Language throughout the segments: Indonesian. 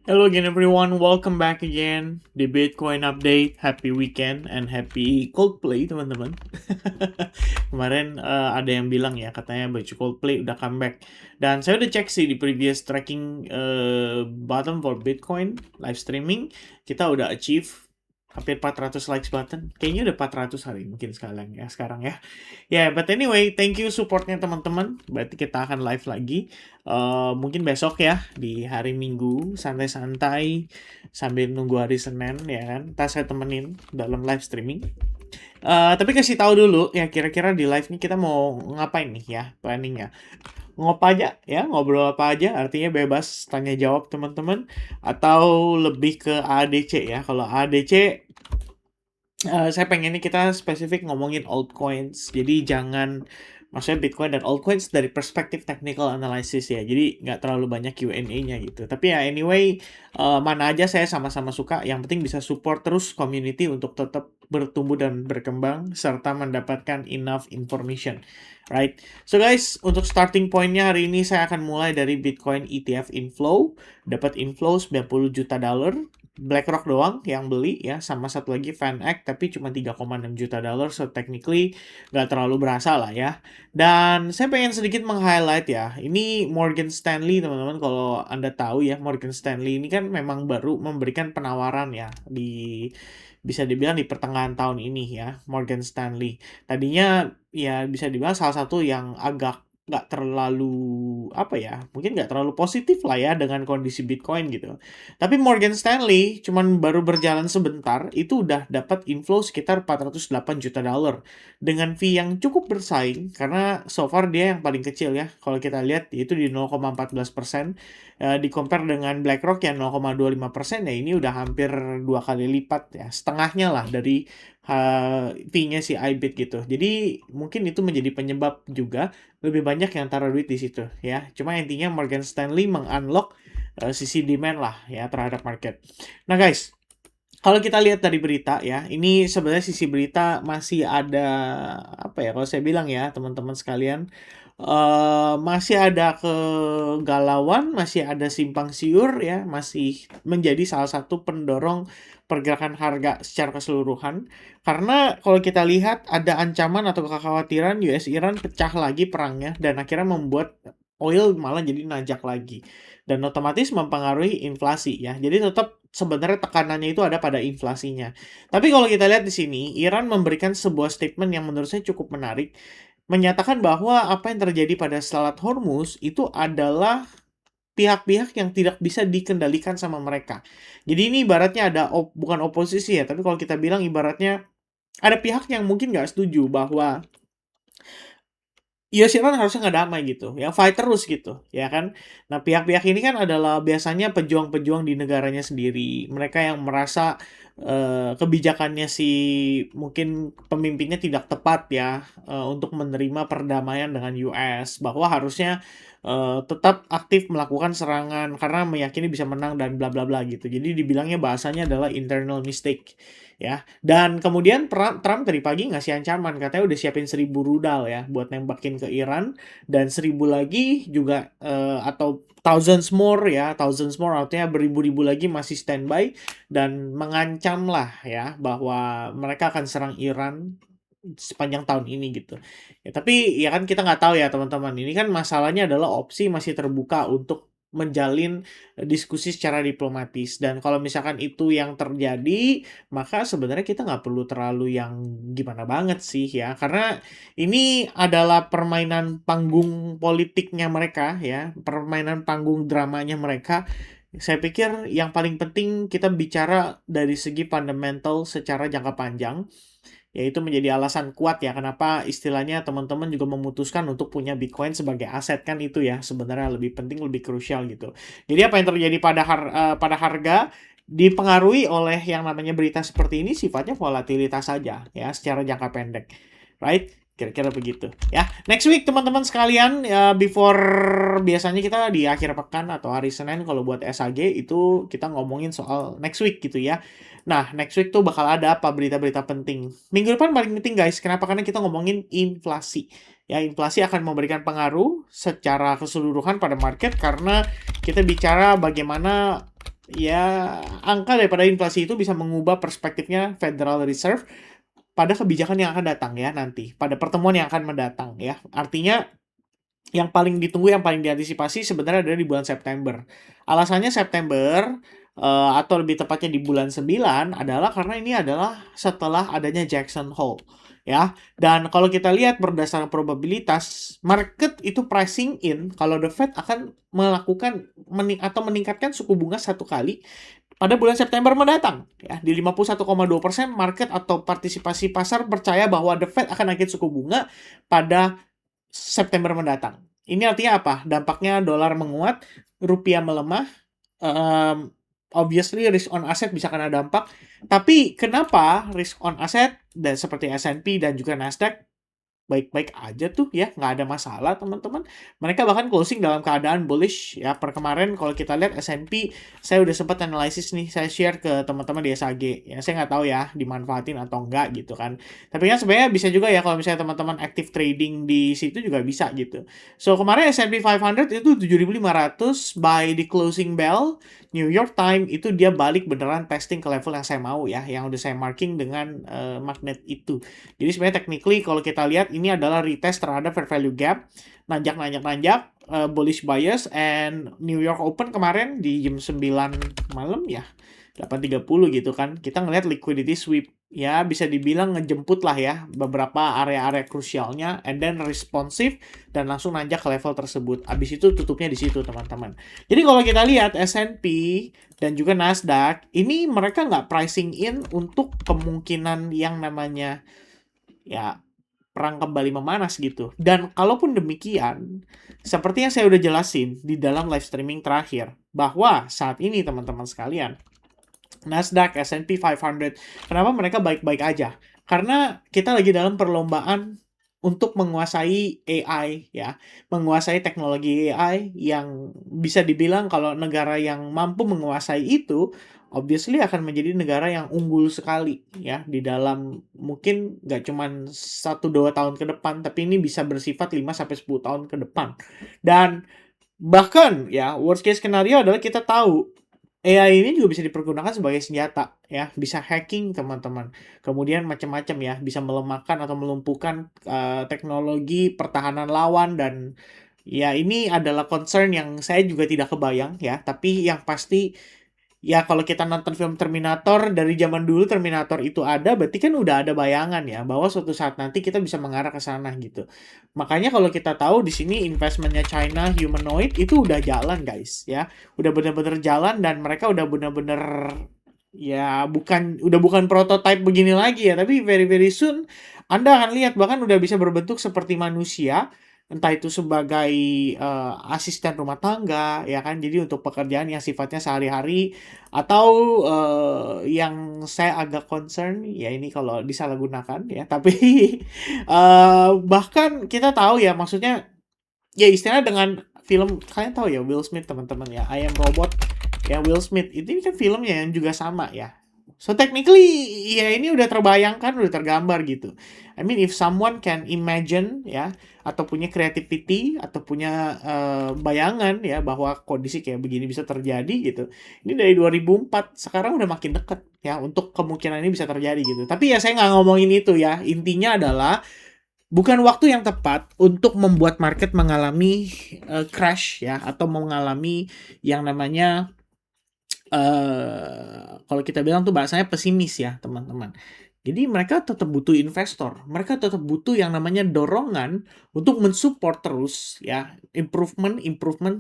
Hello again everyone, welcome back again di Bitcoin Update. Happy weekend and happy Coldplay teman-teman. Kemarin ada yang bilang ya katanya baju Coldplay udah comeback. Dan saya udah cek sih di previous tracking button for Bitcoin live streaming, kita udah achieve hampir 400 likes button. Kayaknya udah 400 hari mungkin sekarang ya. Ya, but anyway, thank you supportnya teman-teman. Berarti kita akan live lagi. Mungkin besok ya, di hari Minggu, santai-santai sambil nunggu hari Senin, ya kan. Ntar saya temenin dalam live streaming. Tapi kasih tahu dulu, ya kira-kira di live nih kita mau ngapain nih ya, planningnya. Ngop aja ya, ngobrol apa aja, artinya bebas tanya jawab teman-teman. Atau lebih ke ADC ya. Kalau ADC, saya pengennya kita spesifik ngomongin altcoins. Jadi jangan, maksudnya Bitcoin dan altcoins dari perspektif technical analysis ya. Jadi nggak terlalu banyak Q&A-nya gitu. Tapi ya anyway, mana aja saya sama-sama suka. Yang penting bisa support terus community untuk tetap bertumbuh dan berkembang serta mendapatkan enough information. Right. So guys, untuk starting point-nya hari ini saya akan mulai dari Bitcoin ETF inflow. Dapat inflow 90 juta dolar. BlackRock doang yang beli ya, sama satu lagi VanEck tapi cuma 3,6 juta dolar, so technically nggak terlalu berasa lah ya. Dan saya pengen sedikit meng-highlight ya, ini Morgan Stanley teman-teman. Kalau Anda tahu ya, Morgan Stanley ini kan memang baru memberikan penawaran ya, bisa dibilang di pertengahan tahun ini ya, Morgan Stanley. Tadinya ya bisa dibilang salah satu yang agak nggak terlalu, apa ya, mungkin nggak terlalu positif lah ya dengan kondisi Bitcoin gitu. Tapi Morgan Stanley cuman baru berjalan sebentar, itu udah dapat inflow sekitar 408 juta dolar dengan fee yang cukup bersaing karena so far dia yang paling kecil ya. Kalau kita lihat yaitu di 0,14%, di compare dengan BlackRock yang 0,25%, ya ini udah hampir 2 kali lipat ya, setengahnya lah dari fee-nya si IBIT gitu. Jadi mungkin itu menjadi penyebab juga lebih banyak yang taruh duit di situ ya. Cuma intinya Morgan Stanley mengunlock sisi demand lah ya terhadap market. Nah guys, kalau kita lihat dari berita ya, ini sebenarnya sisi berita masih ada, apa ya, kalau saya bilang ya teman-teman sekalian, masih ada kegalauan, masih ada simpang siur ya, masih menjadi salah satu pendorong pergerakan harga secara keseluruhan. Karena kalau kita lihat ada ancaman atau kekhawatiran US Iran pecah lagi perangnya dan akhirnya membuat oil malah jadi najak lagi. Dan otomatis mempengaruhi inflasi ya. Jadi tetap sebenarnya tekanannya itu ada pada inflasinya. Tapi kalau kita lihat di sini, Iran memberikan sebuah statement yang menurut saya cukup menarik, menyatakan bahwa apa yang terjadi pada Selat Hormuz itu adalah pihak-pihak yang tidak bisa dikendalikan sama mereka. Jadi ini ibaratnya ada bukan oposisi ya, tapi kalau kita bilang ibaratnya ada pihak yang mungkin nggak setuju bahwa Iran harusnya nggak damai gitu, yang fight terus gitu, ya kan? Nah, pihak-pihak ini kan adalah biasanya pejuang-pejuang di negaranya sendiri. Mereka yang merasa kebijakannya si mungkin pemimpinnya tidak tepat ya, untuk menerima perdamaian dengan US, bahwa harusnya tetap aktif melakukan serangan karena meyakini bisa menang dan bla bla bla gitu. Jadi dibilangnya bahasanya adalah internal mistake ya. Dan kemudian Trump tadi pagi ngasih ancaman, katanya udah siapin 1.000 rudal ya buat nembakin ke Iran, dan 1.000 lagi juga atau thousands more ya, thousands more artinya beribu-ribu lagi masih standby dan mengancam lah ya bahwa mereka akan serang Iran sepanjang tahun ini gitu. Ya, tapi ya kan kita nggak tahu ya teman-teman. Ini kan masalahnya adalah opsi masih terbuka untuk menjalin diskusi secara diplomatis, dan kalau misalkan itu yang terjadi, maka sebenarnya kita nggak perlu terlalu yang gimana banget sih ya, karena ini adalah permainan panggung politiknya mereka ya, permainan panggung dramanya mereka. Saya pikir yang paling penting kita bicara dari segi fundamental secara jangka panjang, yaitu menjadi alasan kuat ya kenapa istilahnya teman-teman juga memutuskan untuk punya Bitcoin sebagai aset, kan itu ya sebenarnya lebih penting, lebih krusial gitu. Jadi apa yang terjadi pada harga dipengaruhi oleh yang namanya berita seperti ini, sifatnya volatilitas saja ya secara jangka pendek, right? Kira-kira begitu ya. Next week teman-teman sekalian, ya, before biasanya kita di akhir pekan atau hari Senin kalau buat SAG itu kita ngomongin soal next week gitu ya. Nah, next week tuh bakal ada apa berita-berita penting. Minggu depan paling penting guys, kenapa? Karena kita ngomongin inflasi. Ya, inflasi akan memberikan pengaruh secara keseluruhan pada market karena kita bicara bagaimana ya angka daripada inflasi itu bisa mengubah perspektifnya Federal Reserve pada kebijakan yang akan datang ya nanti, pada pertemuan yang akan mendatang ya. Artinya yang paling ditunggu, yang paling diantisipasi sebenarnya adalah di bulan September. Alasannya September, atau lebih tepatnya di bulan 9 adalah karena ini adalah setelah adanya Jackson Hole, ya. Dan kalau kita lihat berdasarkan probabilitas, market itu pricing in kalau The Fed akan melakukan atau meningkatkan suku bunga satu kali pada bulan September mendatang. Ya, di 51,2% market atau partisipasi pasar percaya bahwa The Fed akan naikin suku bunga pada September mendatang. Ini artinya apa? Dampaknya dolar menguat, rupiah melemah, obviously risk on asset bisa kena dampak. Tapi kenapa risk on asset dan seperti S&P dan juga Nasdaq baik-baik aja tuh ya, nggak ada masalah teman-teman. Mereka bahkan closing dalam keadaan bullish ya. Per kemarin kalau kita lihat S&P, saya udah sempat analisis nih, saya share ke teman-teman di SAG. Ya saya nggak tahu ya dimanfaatin atau enggak gitu kan. Tapi kan sebenarnya bisa juga ya kalau misalnya teman-teman active trading di situ juga bisa gitu. So kemarin S&P 500 itu 7.500 by the closing bell. New York Time itu dia balik beneran testing ke level yang saya mau ya, yang udah saya marking dengan magnet itu. Jadi sebenarnya technically kalau kita lihat ini adalah retest terhadap fair value gap, nanjak, bullish bias, and New York Open kemarin di jam 9 malam ya, 8.30 gitu kan, kita ngelihat liquidity sweep. Ya, bisa dibilang ngejemput lah ya beberapa area-area krusialnya, and then responsif, dan langsung nanjak ke level tersebut. Abis itu tutupnya di situ, teman-teman. Jadi kalau kita lihat S&P dan juga Nasdaq, ini mereka nggak pricing in untuk kemungkinan yang namanya ya perang kembali memanas gitu. Dan kalaupun demikian, seperti yang saya udah jelasin di dalam live streaming terakhir, bahwa saat ini teman-teman sekalian, Nasdaq, S&P 500, kenapa mereka baik-baik aja? Karena kita lagi dalam perlombaan untuk menguasai AI ya, menguasai teknologi AI yang bisa dibilang kalau negara yang mampu menguasai itu, obviously akan menjadi negara yang unggul sekali ya di dalam mungkin nggak cuman 1-2 tahun ke depan, tapi ini bisa bersifat 5-10 tahun ke depan. Dan bahkan ya worst case scenario adalah kita tahu AI ini juga bisa dipergunakan sebagai senjata ya, bisa hacking teman-teman. Kemudian macam-macam ya, bisa melemahkan atau melumpuhkan teknologi pertahanan lawan, dan ya ini adalah concern yang saya juga tidak kebayang ya, tapi yang pasti ya kalau kita nonton film Terminator dari zaman dulu, Terminator itu ada, berarti kan udah ada bayangan ya bahwa suatu saat nanti kita bisa mengarah ke sana gitu. Makanya kalau kita tahu di sini investmentnya China humanoid itu udah jalan guys ya, udah bener-bener jalan, dan mereka udah bener-bener ya bukan prototype begini lagi ya, tapi very very soon Anda akan lihat bahkan udah bisa berbentuk seperti manusia, entah itu sebagai asisten rumah tangga ya kan, jadi untuk pekerjaan yang sifatnya sehari-hari, atau yang saya agak concern ya ini kalau disalahgunakan ya, tapi bahkan kita tahu ya, maksudnya ya istilahnya dengan film, kalian tahu ya Will Smith teman-teman ya, I Am Robot ya, Will Smith itu kan filmnya yang juga sama ya. So technically ya ini udah terbayangkan, udah tergambar gitu. I mean if someone can imagine ya, atau punya creativity, atau punya bayangan ya bahwa kondisi kayak begini bisa terjadi gitu. Ini dari 2004, sekarang udah makin deket ya untuk kemungkinan ini bisa terjadi gitu. Tapi ya saya nggak ngomongin itu ya. Intinya adalah bukan waktu yang tepat untuk membuat market mengalami crash ya, atau mengalami yang namanya kalau kita bilang tuh bahasanya pesimis ya teman-teman. Jadi mereka tetap butuh investor, mereka tetap butuh yang namanya dorongan untuk mensupport terus ya improvement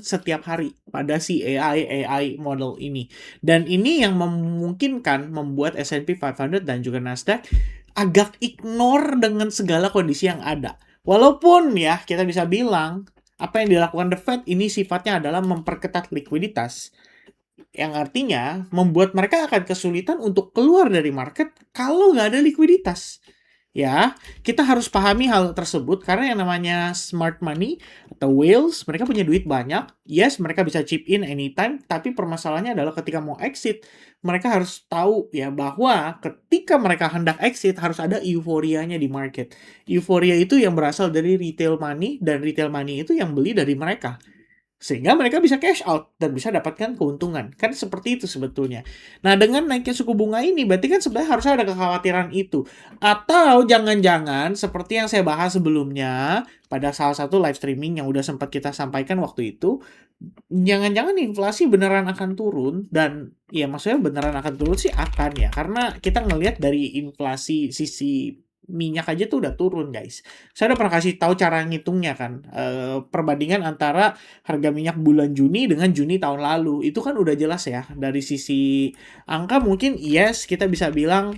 setiap hari pada si AI model ini. Dan ini yang memungkinkan membuat S&P 500 dan juga Nasdaq agak ignore dengan segala kondisi yang ada. Walaupun ya kita bisa bilang apa yang dilakukan The Fed ini sifatnya adalah memperketat likuiditas, yang artinya membuat mereka akan kesulitan untuk keluar dari market kalau nggak ada likuiditas. Ya, kita harus pahami hal tersebut karena yang namanya smart money atau whales, mereka punya duit banyak. Yes, mereka bisa chip in anytime, tapi permasalahannya adalah ketika mau exit, mereka harus tahu ya bahwa ketika mereka hendak exit harus ada euforianya di market. Euforia itu yang berasal dari retail money, dan retail money itu yang beli dari mereka. Sehingga mereka bisa cash out dan bisa dapatkan keuntungan. Kan seperti itu sebetulnya. Nah, dengan naiknya suku bunga ini, berarti kan sebenarnya harusnya ada kekhawatiran itu. Atau jangan-jangan seperti yang saya bahas sebelumnya, pada salah satu live streaming yang udah sempat kita sampaikan waktu itu, jangan-jangan inflasi beneran akan turun, dan ya maksudnya beneran akan turun sih akan ya, karena kita ngelihat dari inflasi sisi minyak aja tuh udah turun guys. Saya udah pernah kasih tahu cara ngitungnya kan, perbandingan antara harga minyak bulan Juni dengan Juni tahun lalu. Itu kan udah jelas ya, dari sisi angka mungkin yes kita bisa bilang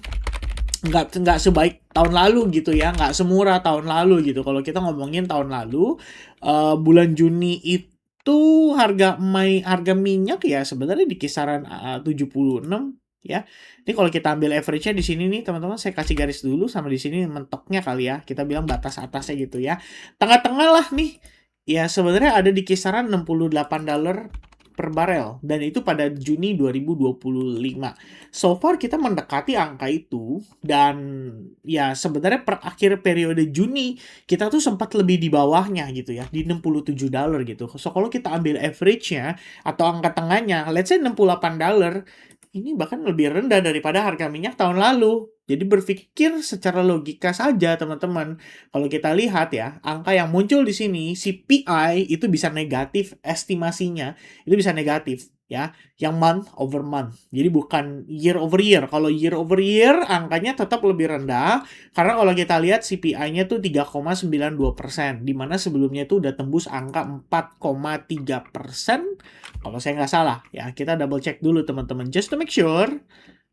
nggak sebaik tahun lalu gitu ya, nggak semurah tahun lalu gitu. Kalau kita ngomongin tahun lalu, bulan Juni itu harga minyak ya sebenarnya di kisaran 76 ya. Ini kalau kita ambil average-nya di sini nih teman-teman, saya kasih garis dulu sama di sini mentoknya kali ya. Kita bilang batas atasnya gitu ya. Tengah-tengah lah nih. Ya sebenarnya ada di kisaran $68 per barel, dan itu pada Juni 2025. So far kita mendekati angka itu, dan ya sebenarnya per akhir periode Juni kita tuh sempat lebih di bawahnya gitu ya, di $67 gitu. So kalau kita ambil average-nya atau angka tengahnya, let's say $68, ini bahkan lebih rendah daripada harga minyak tahun lalu. Jadi berpikir secara logika saja teman-teman. Kalau kita lihat ya, angka yang muncul di sini, CPI itu bisa negatif estimasinya. Itu bisa negatif ya, yang month over month. Jadi bukan year over year. Kalau year over year angkanya tetap lebih rendah, karena kalau kita lihat CPI-nya tuh 3,92%, di mana sebelumnya itu udah tembus angka 4,3%. Kalau saya nggak salah ya, kita double check dulu teman-teman, just to make sure.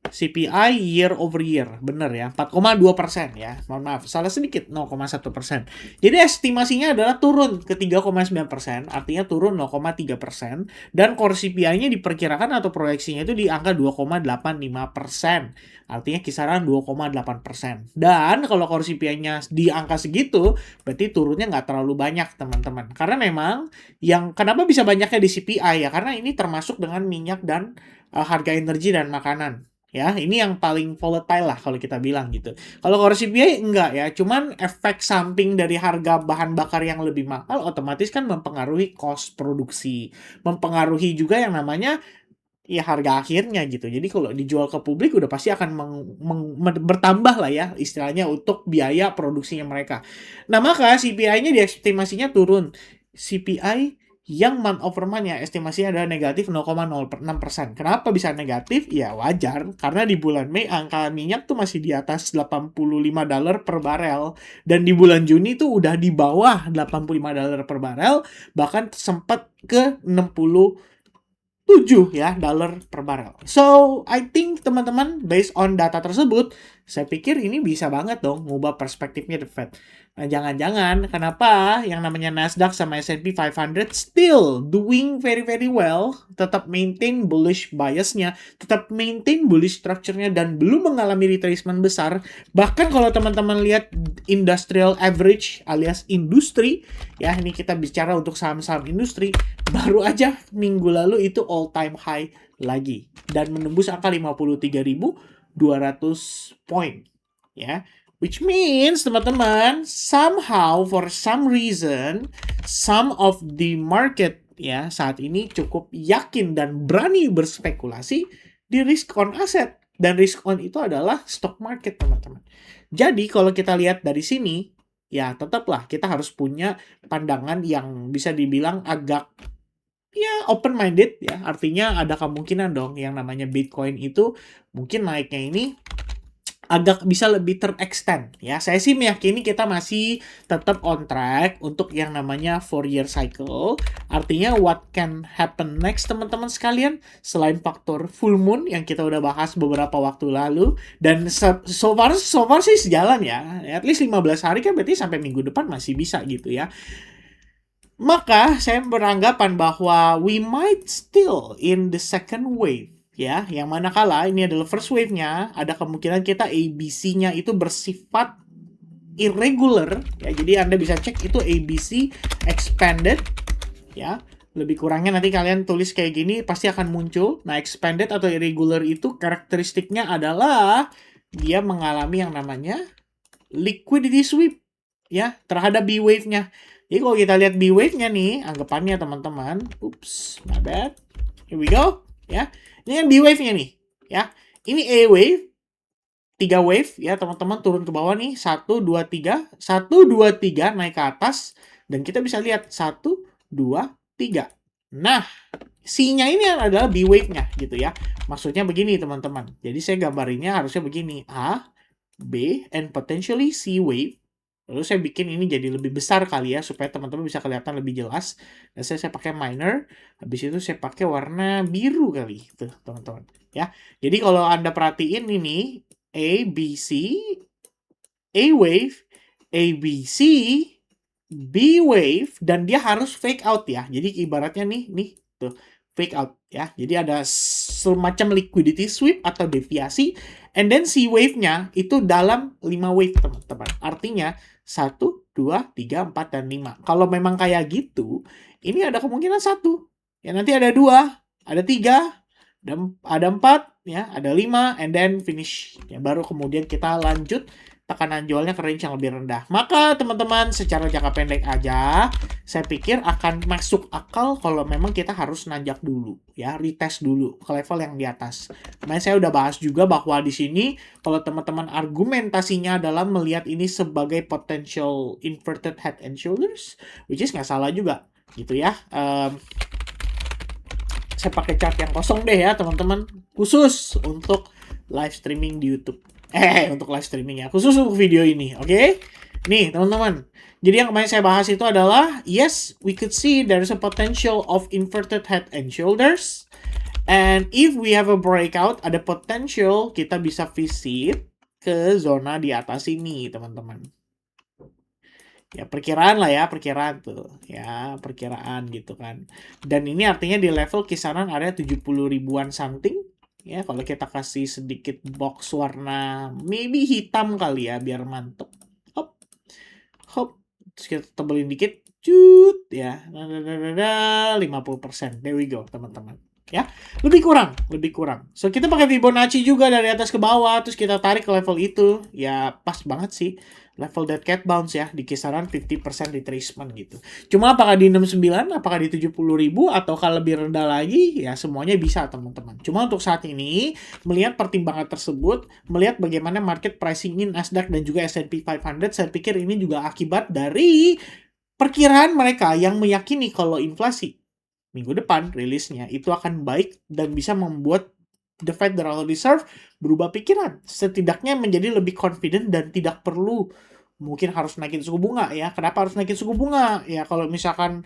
CPI year over year, bener ya, 4,2% ya. Mohon maaf, salah sedikit, 0,1%. Jadi estimasinya adalah turun ke 3,9%, artinya turun 0,3%. Dan core CPI-nya diperkirakan atau proyeksinya itu di angka 2,85%. Artinya kisaran 2,8%. Dan kalau core CPI-nya di angka segitu, berarti turunnya nggak terlalu banyak teman-teman. Karena memang, yang kenapa bisa banyaknya di CPI ya, karena ini termasuk dengan minyak dan harga energi dan makanan. Ya, ini yang paling volatile lah kalau kita bilang gitu. Kalau core CPI enggak ya, cuman efek samping dari harga bahan bakar yang lebih mahal otomatis kan mempengaruhi cost produksi, mempengaruhi juga yang namanya ya harga akhirnya gitu. Jadi kalau dijual ke publik udah pasti akan bertambah lah ya istilahnya untuk biaya produksinya mereka. Nah, maka CPI-nya diestimasinya turun. CPI yang month over month ya estimasinya adalah negatif 0,06%. Kenapa bisa negatif? Ya wajar, karena di bulan Mei angka minyak tuh masih di atas $85 per barel, dan di bulan Juni tuh udah di bawah $85 per barel, bahkan sempat ke 67 ya dolar per barel. So, I think teman-teman based on data tersebut, saya pikir ini bisa banget dong ngubah perspektifnya The Fed. Nah, jangan-jangan kenapa yang namanya Nasdaq sama S&P 500 still doing very very well, tetap maintain bullish biasnya, tetap maintain bullish structure-nya, dan belum mengalami retracement besar. Bahkan kalau teman-teman lihat industrial average alias industri, ya ini kita bicara untuk saham-saham industri, baru aja minggu lalu itu all time high lagi dan menembus angka 53.200 poin ya, which means teman-teman somehow for some reason some of the market ya saat ini cukup yakin dan berani berspekulasi di risk on asset, dan risk on itu adalah stock market teman-teman. Jadi kalau kita lihat dari sini ya tetaplah kita harus punya pandangan yang bisa dibilang agak ya open minded ya, artinya ada kemungkinan dong yang namanya Bitcoin itu mungkin naiknya ini agak bisa lebih terextend ya. Saya sih meyakini kita masih tetap on track untuk yang namanya 4-year cycle. Artinya what can happen next teman-teman sekalian, selain faktor full moon yang kita udah bahas beberapa waktu lalu, dan so far sih sejalan ya. At least 15 hari kan, berarti sampai minggu depan masih bisa gitu ya. Maka saya beranggapan bahwa we might still in the second wave ya, yang manakala ini adalah first wave-nya, ada kemungkinan kita ABC-nya itu bersifat irregular ya. Jadi Anda bisa cek itu ABC expanded ya. Lebih kurangnya nanti kalian tulis kayak gini pasti akan muncul. Nah, expanded atau irregular itu karakteristiknya adalah dia mengalami yang namanya liquidity sweep ya terhadap B wave-nya. Jadi kalau kita lihat B wave-nya nih, anggapannya teman-teman, oops, my bad. Here we go, ya. Ini yang B wave-nya nih, ya. Ini A wave, 3 wave ya teman-teman, turun ke bawah nih, 1 2 3, 1 2 3 naik ke atas, dan kita bisa lihat 1 2 3. Nah, C-nya ini adalah B wave-nya gitu ya. Maksudnya begini teman-teman. Jadi saya gambarinnya harusnya begini, A, B, and potentially C wave. Lalu saya bikin ini jadi lebih besar kali ya, supaya teman-teman bisa kelihatan lebih jelas. Dan saya pakai minor, habis itu saya pakai warna biru kali, tuh teman-teman. Ya, jadi kalau Anda perhatiin ini, A, B, C, A wave, A, B, C, B wave, dan dia harus fake out ya. Jadi ibaratnya nih tuh, fake out ya. Jadi ada semacam liquidity sweep atau deviasi, and then C wave-nya itu dalam 5 wave teman-teman. Artinya 1, 2, 3, 4, dan 5. Kalau memang kayak gitu, ini ada kemungkinan 1. Ya nanti ada 2, ada 3, ada 4, ya, ada 5, and then finish. Ya, baru kemudian kita lanjut tekanan jualnya ke range yang lebih rendah. Maka teman-teman secara jangka pendek aja, saya pikir akan masuk akal kalau memang kita harus nanjak dulu, ya, retest dulu ke level yang di atas. Kemarin saya udah bahas juga bahwa di sini kalau teman-teman argumentasinya adalah melihat ini sebagai potential inverted head and shoulders, which is nggak salah juga, gitu ya. Saya pakai chart yang kosong deh ya teman-teman, khusus untuk live streaming di YouTube. Untuk live streaming ya, khusus untuk video ini, oke? Nih teman-teman, jadi yang kemarin saya bahas itu adalah, yes, we could see there is a potential of inverted head and shoulders, and if we have a breakout, ada potential kita bisa visit ke zona di atas ini teman-teman. Ya perkiraan lah ya, perkiraan tuh ya, perkiraan gitu kan. Dan ini artinya di level kisaran area 70 ribuan something ya. Kalau kita kasih sedikit box warna maybe hitam kali ya biar mantep. Hop hop, terus kita tebelin dikit, cut ya, 50%. There we go teman-teman ya, lebih kurang. So kita pakai Fibonacci juga dari atas ke bawah, terus kita tarik ke level itu ya, pas banget sih level dead cat bounce ya, di kisaran 50% retracement gitu. Cuma apakah di 69, apakah di 70 ribu, atau kalau lebih rendah lagi, ya semuanya bisa teman-teman. Cuma untuk saat ini, melihat pertimbangan tersebut, melihat bagaimana market pricing in Nasdaq dan juga S&P 500, saya pikir ini juga akibat dari perkiraan mereka yang meyakini kalau inflasi minggu depan rilisnya itu akan baik dan bisa membuat the Federal Reserve berubah pikiran, setidaknya menjadi lebih confident dan tidak perlu mungkin harus naikin suku bunga ya. Kenapa harus naikin suku bunga? Ya kalau misalkan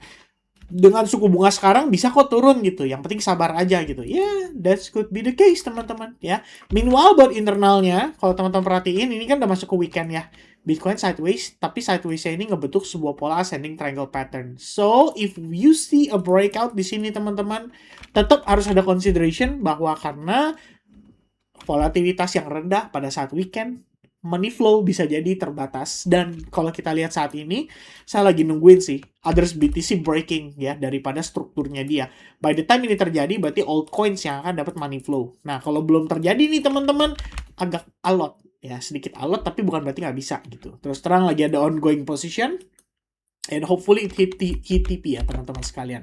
dengan suku bunga sekarang bisa kok turun gitu. Yang penting sabar aja gitu. Yeah, that could be the case teman-teman ya. Meanwhile buat internalnya, kalau teman-teman perhatiin ini kan udah masuk ke weekend ya. Bitcoin sideways, tapi sideways-nya ini ngebentuk sebuah pola ascending triangle pattern. So, if you see a breakout di sini teman-teman, tetap harus ada consideration bahwa karena volatilitas yang rendah pada saat weekend, money flow bisa jadi terbatas. Dan kalau kita lihat saat ini, saya lagi nungguin sih others BTC breaking ya, daripada strukturnya dia. By the time ini terjadi, berarti altcoins yang akan dapat money flow. Nah, kalau belum terjadi nih teman-teman, agak alot. Ya, sedikit alot, tapi bukan berarti nggak bisa gitu. Terus terang lagi ada ongoing position, and hopefully it hit TP ya teman-teman sekalian.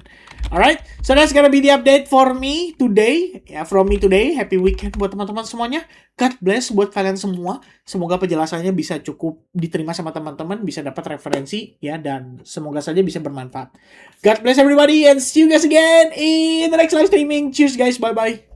Alright, so that's gonna be the update for me today. Ya, from me today. Happy weekend buat teman-teman semuanya. God bless buat kalian semua. Semoga penjelasannya bisa cukup diterima sama teman-teman, bisa dapat referensi ya, dan semoga saja bisa bermanfaat. God bless everybody and see you guys again in the next live streaming. Cheers guys, bye-bye.